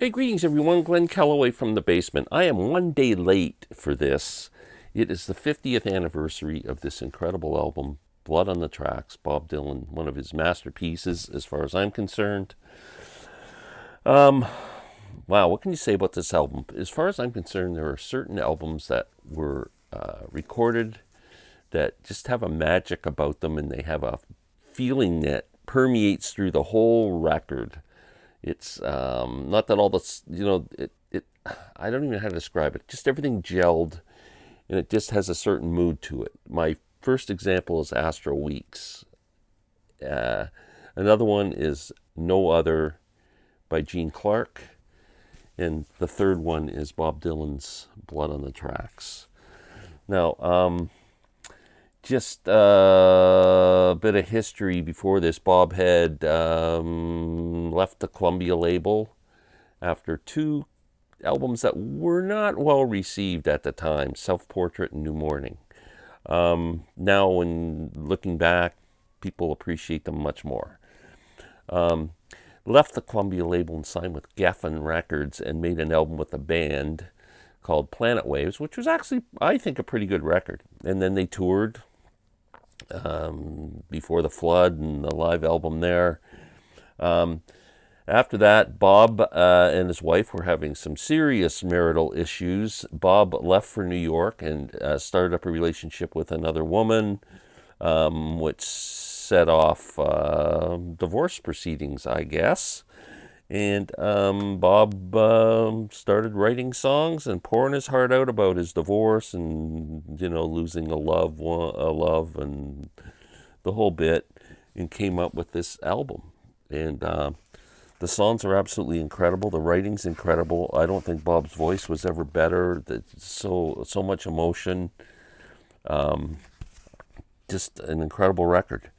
Hey, greetings everyone. Glenn Calloway from the basement. I am one day late for this. It is the 50th anniversary of this incredible album, Blood on the Tracks, Bob Dylan, one of his masterpieces as far as I'm concerned. Um, wow, what can you say about this album? As far as I'm concerned, there are certain albums that were recorded that just have a magic about them and they have a feeling that permeates through the whole record. It's not that all the I don't even know how to describe it. Just everything gelled, and it just has a certain mood to it. My first example is Astro Weeks. Uh, Another one is No Other by Gene Clark, and the third one is Bob Dylan's Blood on the Tracks. Now, just a bit of history before this. Bob had left the Columbia label after two albums that were not well received at the time, Self Portrait and New Morning. Now, when looking back, people appreciate them much more. Um, Left the Columbia label and signed with Geffen Records and made an album with a band called Planet Waves, which was actually, I think, a pretty good record. And then they toured before the flood and the live album there. Um, After that, Bob and his wife were having some serious marital issues. Bob left for New York and started up a relationship with another woman, which set off divorce proceedings, I guess. And Bob started writing songs and pouring his heart out about his divorce and losing a love, and the whole bit, and came up with this album. And the songs are absolutely incredible. The writing's incredible. I don't think Bob's voice was ever better. So much emotion. Just an incredible record.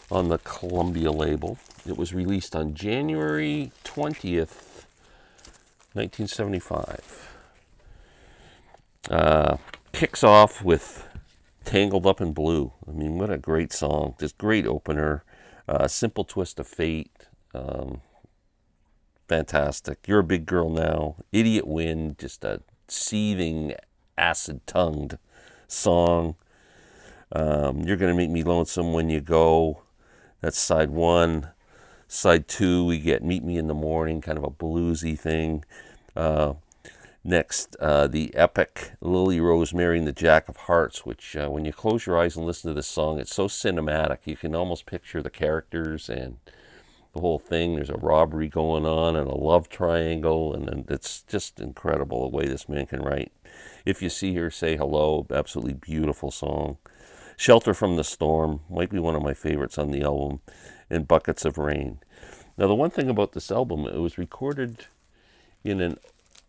On the Columbia label. It was released on January 20th, 1975. Kicks off with Tangled Up in Blue. I mean, what a great song. Just great opener. Simple Twist of Fate. Fantastic. You're a Big Girl Now. Idiot Wind. Just a seething, acid-tongued song. You're Gonna Make Me Lonesome When You Go. That's side one. Side two, we get Meet Me in the Morning, kind of a bluesy thing. Next, the epic Lily Rose marrying the Jack of Hearts, which when you close your eyes and listen to this song, it's so cinematic. You can almost picture the characters and the whole thing. There's a robbery going on and a love triangle, and it's just incredible the way this man can write. If You See Her, Say Hello, absolutely beautiful song. Shelter from the Storm might be one of my favorites on the album, and Buckets of Rain. Now, the one thing about this album, it was recorded in an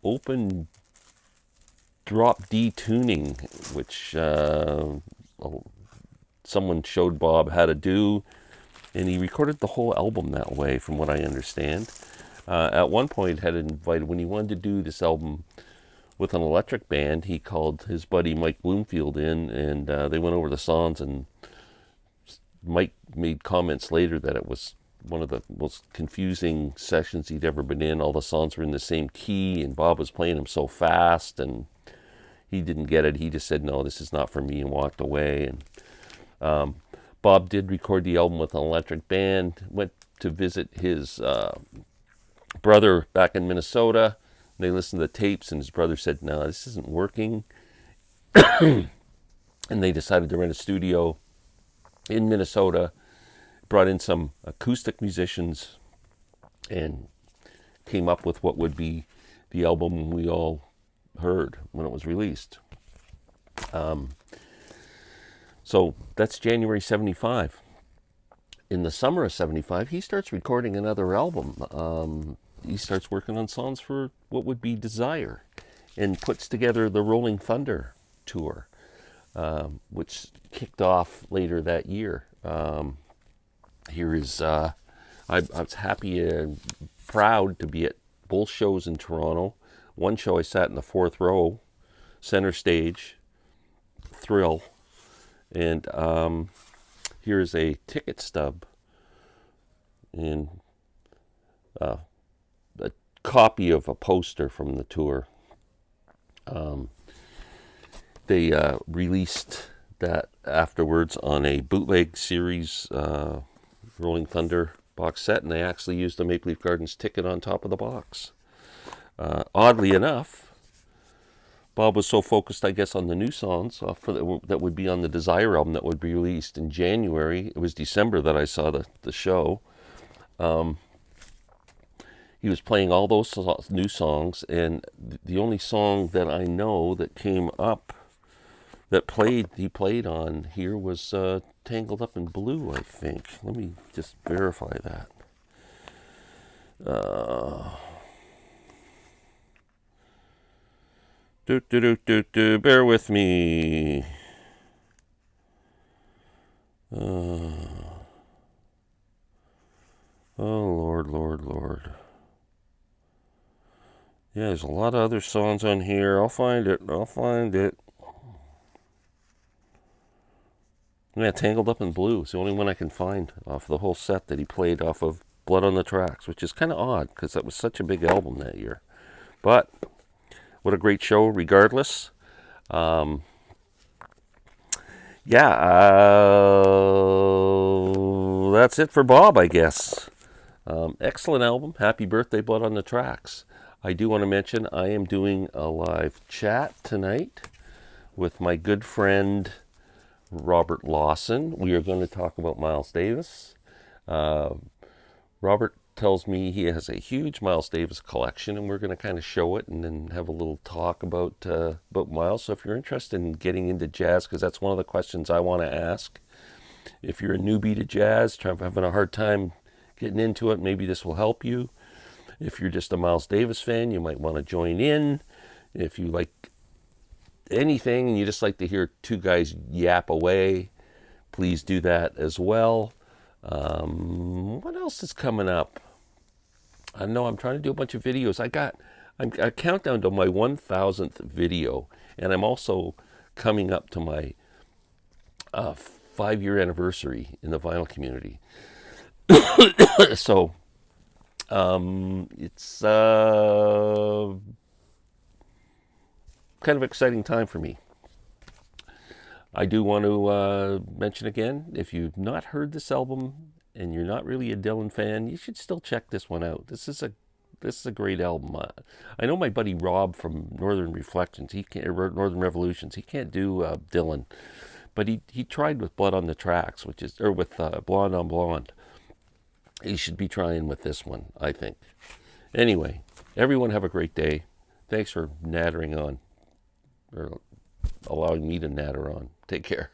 open drop D tuning, which someone showed Bob how to do, and he recorded the whole album that way, from what I understand. At one point, had invited, when he wanted to do this album with an electric band, he called his buddy Mike Bloomfield in, and they went over the songs, and Mike made comments later that it was one of the most confusing sessions he'd ever been in. All the songs were in the same key, and Bob was playing them so fast, and he didn't get it. He just said, no, this is not for me, and walked away. And Bob did record the album with an electric band, went to visit his brother back in Minnesota. They listened to the tapes, and his brother said, no, this isn't working. And they decided to rent a studio in Minnesota, brought in some acoustic musicians, and came up with what would be the album we all heard when it was released. So that's January 75. In the summer of 75, he starts recording another album. He starts working on songs for what would be Desire, and puts together the Rolling Thunder tour, which kicked off later that year. Here is, I was happy and proud to be at both shows in Toronto. One show I sat in the fourth row, center stage, Thrill. And here's a ticket stub, and a copy of a poster from the tour. They released that afterwards on a bootleg series Rolling Thunder box set, and they actually used the Maple Leaf Gardens ticket on top of the box. Oddly enough, Bob was so focused, I guess, on the new songs that would be on the Desire album that would be released in January. It was December that I saw the show. He was playing all those new songs, and the only song that I know that came up that he played on here was Tangled Up in Blue, I think. Let me just verify that. Bear with me. Oh, Lord. Yeah, there's a lot of other songs on here. I'll find it. Yeah, Tangled Up in Blue is the only one I can find off the whole set that he played off of Blood on the Tracks, which is kind of odd because that was such a big album that year. But what a great show regardless. That's it for Bob, I guess. Excellent album. Happy birthday, Blood on the Tracks. I do want to mention I am doing a live chat tonight with my good friend Robert Lawson. We are going to talk about Miles Davis. Robert tells me he has a huge Miles Davis collection, and we're going to kind of show it and then have a little talk about Miles. So if you're interested in getting into jazz, because that's one of the questions I want to ask. If you're a newbie to jazz, having a hard time getting into it, maybe this will help you. If you're just a Miles Davis fan, you might want to join in. If you like anything and you just like to hear two guys yap away, please do that as well. What else is coming up? I know I'm trying to do a bunch of videos. I'm a countdown to my 1,000th video, and I'm also coming up to my 5-year anniversary in the vinyl community. So it's kind of exciting time for me. I do want to mention again, if you've not heard this album and you're not really a Dylan fan, you should still check this one out. This is a great album. I know my buddy Rob from Northern Reflections, Northern Revolutions, he can't do Dylan, but he tried with Blood on the Tracks, with Blonde on Blonde. He should be trying with this one, I think. Anyway, everyone have a great day. Thanks for nattering on, or allowing me to natter on. Take care.